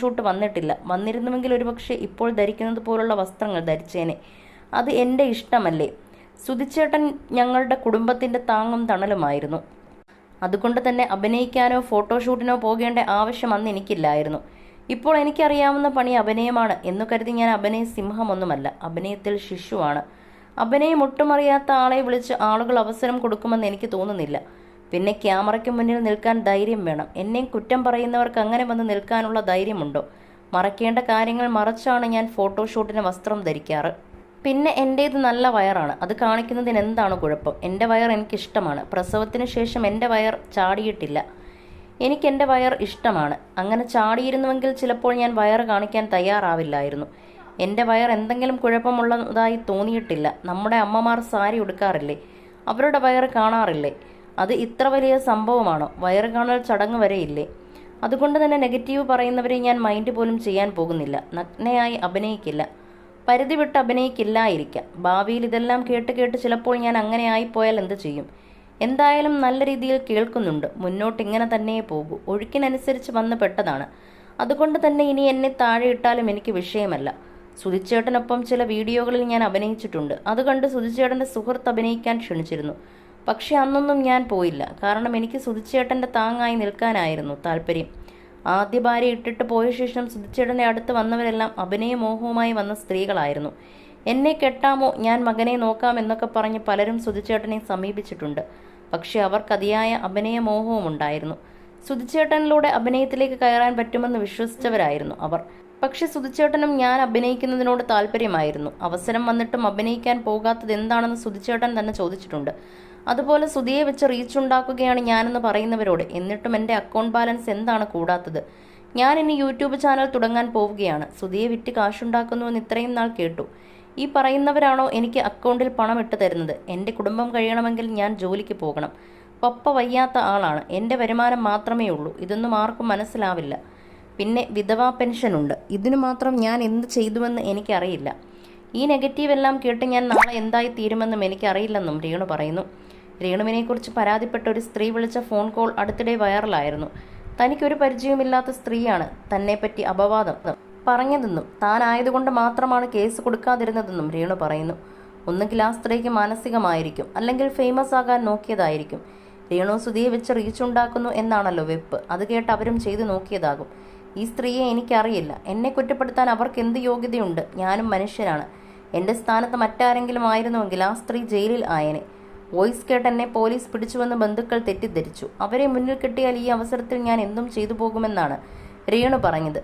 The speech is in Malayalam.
ഫോട്ടോഷൂട്ട് വന്നിട്ടില്ല. വന്നിരുന്നുവെങ്കിൽ ഒരുപക്ഷെ ഇപ്പോൾ ധരിക്കുന്നത് പോലുള്ള വസ്ത്രങ്ങൾ ധരിച്ചേനെ. അത് എൻ്റെ ഇഷ്ടമല്ലേ? സുധിച്ചേട്ടൻ ഞങ്ങളുടെ കുടുംബത്തിൻ്റെ താങ്ങും തണലുമായിരുന്നു. അതുകൊണ്ട് തന്നെ അഭിനയിക്കാനോ ഫോട്ടോഷൂട്ടിനോ പോകേണ്ട ആവശ്യം അന്ന് എനിക്കില്ലായിരുന്നു. ഇപ്പോൾ എനിക്കറിയാവുന്ന പണി അഭിനയമാണ് എന്നു കരുതി ഞാൻ അഭിനയ സിംഹമൊന്നുമല്ല. അഭിനയത്തിൽ ശിശുവാണ്. അഭിനയം ഒട്ടുമറിയാത്ത ആളെ വിളിച്ച് ആളുകൾ അവസരം കൊടുക്കുമെന്ന് എനിക്ക് തോന്നുന്നില്ല. പിന്നെ ക്യാമറയ്ക്ക് മുന്നിൽ നിൽക്കാൻ ധൈര്യം വേണം. എന്നെ കുറ്റം പറയുന്നവർക്ക് അങ്ങനെ വന്ന് നിൽക്കാനുള്ള ധൈര്യമുണ്ടോ? മറക്കേണ്ട കാര്യങ്ങൾ മറച്ചാണ് ഞാൻ ഫോട്ടോഷൂട്ടിന് വസ്ത്രം ധരിക്കാറ്. പിന്നെ എൻ്റേത് നല്ല വയറാണ്. അത് കാണിക്കുന്നതിന് എന്താണ് കുഴപ്പം? എൻ്റെ വയർ എനിക്കിഷ്ടമാണ്. പ്രസവത്തിന് ശേഷം എൻ്റെ വയർ ചാടിയിട്ടില്ല. എനിക്കെൻ്റെ വയർ ഇഷ്ടമാണ്. അങ്ങനെ ചാടിയിരുന്നുവെങ്കിൽ ചിലപ്പോൾ ഞാൻ വയറ് കാണിക്കാൻ തയ്യാറാവില്ലായിരുന്നു. എൻ്റെ വയർ എന്തെങ്കിലും കുഴപ്പമുള്ളതായി തോന്നിയിട്ടില്ല. നമ്മുടെ അമ്മമാർ സാരി ഉടുക്കാറില്ലേ? അവരുടെ വയറ് കാണാറില്ലേ? അത് ഇത്ര വലിയ സംഭവമാണോ? വയറ് കാണൽ ചടങ്ങ് വരെയില്ലേ? അതുകൊണ്ട് തന്നെ നെഗറ്റീവ് പറയുന്നവരെ ഞാൻ മൈൻഡ് പോലും ചെയ്യാൻ പോകുന്നില്ല. നഗ്നയായി അഭിനയിക്കില്ല. പരിധി വിട്ട് അഭിനയിക്കില്ലായിരിക്കാം. ഭാവിയിൽ ഇതെല്ലാം കേട്ട് കേട്ട് ചിലപ്പോൾ ഞാൻ അങ്ങനെ ആയിപ്പോയാൽ എന്ത് ചെയ്യും? എന്തായാലും നല്ല രീതിയിൽ കേൾക്കുന്നുണ്ട്. മുന്നോട്ട് ഇങ്ങനെ തന്നെ പോകൂ. ഒഴുക്കിനനുസരിച്ച് വന്ന് പെട്ടതാണ്. അതുകൊണ്ട് തന്നെ ഇനി എന്നെ താഴെ ഇട്ടാലും എനിക്ക് വിഷയമല്ല. സുധിച്ചേട്ടനൊപ്പം ചില വീഡിയോകളിൽ ഞാൻ അഭിനയിച്ചിട്ടുണ്ട്. അത് കണ്ട് സുധിച്ചേട്ടൻ്റെ സുഹൃത്ത് അഭിനയിക്കാൻ ക്ഷണിച്ചിരുന്നു. പക്ഷെ അന്നൊന്നും ഞാൻ പോയില്ല. കാരണം എനിക്ക് സുധിച്ചേട്ടൻ്റെ താങ്ങായി നിൽക്കാനായിരുന്നു താല്പര്യം. ആദ്യ ഭാര്യ ഇട്ടിട്ട് പോയ ശേഷം സുധിച്ചേട്ടൻ്റെ അടുത്ത് വന്നവരെല്ലാം അഭിനയമോഹവുമായി വന്ന സ്ത്രീകളായിരുന്നു. എന്നെ കെട്ടാമോ, ഞാൻ മകനെ നോക്കാം എന്നൊക്കെ പറഞ്ഞ് പലരും സുധിച്ചേട്ടനെ സമീപിച്ചിട്ടുണ്ട്. പക്ഷെ അവർക്ക് അതിയായ അഭിനയമോഹവും ഉണ്ടായിരുന്നു. സുധിച്ചേട്ടനിലൂടെ അഭിനയത്തിലേക്ക് കയറാൻ പറ്റുമെന്ന് വിശ്വസിച്ചവരായിരുന്നു അവർ. പക്ഷെ സുധിച്ചേട്ടനും ഞാൻ അഭിനയിക്കുന്നതിനോട് താല്പര്യമായിരുന്നു. അവസരം വന്നിട്ടും അഭിനയിക്കാൻ പോകാത്തത് എന്താണെന്ന് സുധിച്ചേട്ടൻ തന്നെ ചോദിച്ചിട്ടുണ്ട്. അതുപോലെ സുധിയെ വെച്ച് റീച്ച് ഉണ്ടാക്കുകയാണ് ഞാനെന്ന് പറയുന്നവരോട് എന്നിട്ടും എൻ്റെ അക്കൗണ്ട് ബാലൻസ് എന്താണ് കൂടാത്തത്? ഞാൻ ഇനി യൂട്യൂബ് ചാനൽ തുടങ്ങാൻ പോവുകയാണ്. സുധിയെ വിറ്റ് കാശുണ്ടാക്കുന്നുവെന്ന് ഇത്രയും നാൾ കേട്ടു. ഈ പറയുന്നവരാണോ എനിക്ക് അക്കൗണ്ടിൽ പണം ഇട്ട് തരുന്നത്? എൻ്റെ കുടുംബം കഴിയണമെങ്കിൽ ഞാൻ ജോലിക്ക് പോകണം. പപ്പ വയ്യാത്ത ആളാണ്. എൻ്റെ വരുമാനം മാത്രമേ ഉള്ളൂ. ഇതൊന്നും ആർക്കും മനസ്സിലാവില്ല. പിന്നെ വിധവാ പെൻഷനുണ്ട്. ഇതിനു മാത്രം ഞാൻ എന്ത് ചെയ്തുവെന്ന് എനിക്കറിയില്ല. ഈ നെഗറ്റീവ് എല്ലാം കേട്ട് ഞാൻ നാളെ എന്തായി തീരുമെന്നും എനിക്കറിയില്ലെന്നും രേണു പറയുന്നു. രേണുവിനെക്കുറിച്ച് പരാതിപ്പെട്ട ഒരു സ്ത്രീ വിളിച്ച ഫോൺ കോൾ അടുത്തിടെ വൈറലായിരുന്നു. തനിക്കൊരു പരിചയമില്ലാത്ത സ്ത്രീയാണ് തന്നെപ്പറ്റി അപവാദം പറഞ്ഞതെന്നും താനായതുകൊണ്ട് മാത്രമാണ് കേസ് കൊടുക്കാതിരുന്നതെന്നും രേണു പറയുന്നു. ഒന്നുകിൽ ആ സ്ത്രീക്ക് മാനസികമായിരിക്കും, അല്ലെങ്കിൽ ഫേമസ് ആകാൻ നോക്കിയതായിരിക്കും. രേണു സുധിയെ വെച്ച് റീച്ചുണ്ടാക്കുന്നു എന്നാണല്ലോ വെപ്പ്. അത് കേട്ട് അവരും ചെയ്തു നോക്കിയതാകും. ഈ സ്ത്രീയെ എനിക്കറിയില്ല. എന്നെ കുറ്റപ്പെടുത്താൻ അവർക്ക് എന്ത് യോഗ്യതയുണ്ട്? ഞാനും മനുഷ്യനാണ്. എൻ്റെ സ്ഥാനത്ത് മറ്റാരെങ്കിലും ആയിരുന്നുവെങ്കിൽ ആ സ്ത്രീ ജയിലിൽ ആയനെ. വോയിസ് കേട്ട് എന്നെ പോലീസ് പിടിച്ചുവെന്ന് ബന്ധുക്കൾ തെറ്റിദ്ധരിച്ചു. അവരെ മുന്നിൽ കിട്ടിയാൽ ഈ അവസരത്തിൽ ഞാൻ എന്തും ചെയ്തു പോകുമെന്നാണ് രേണു പറഞ്ഞത്.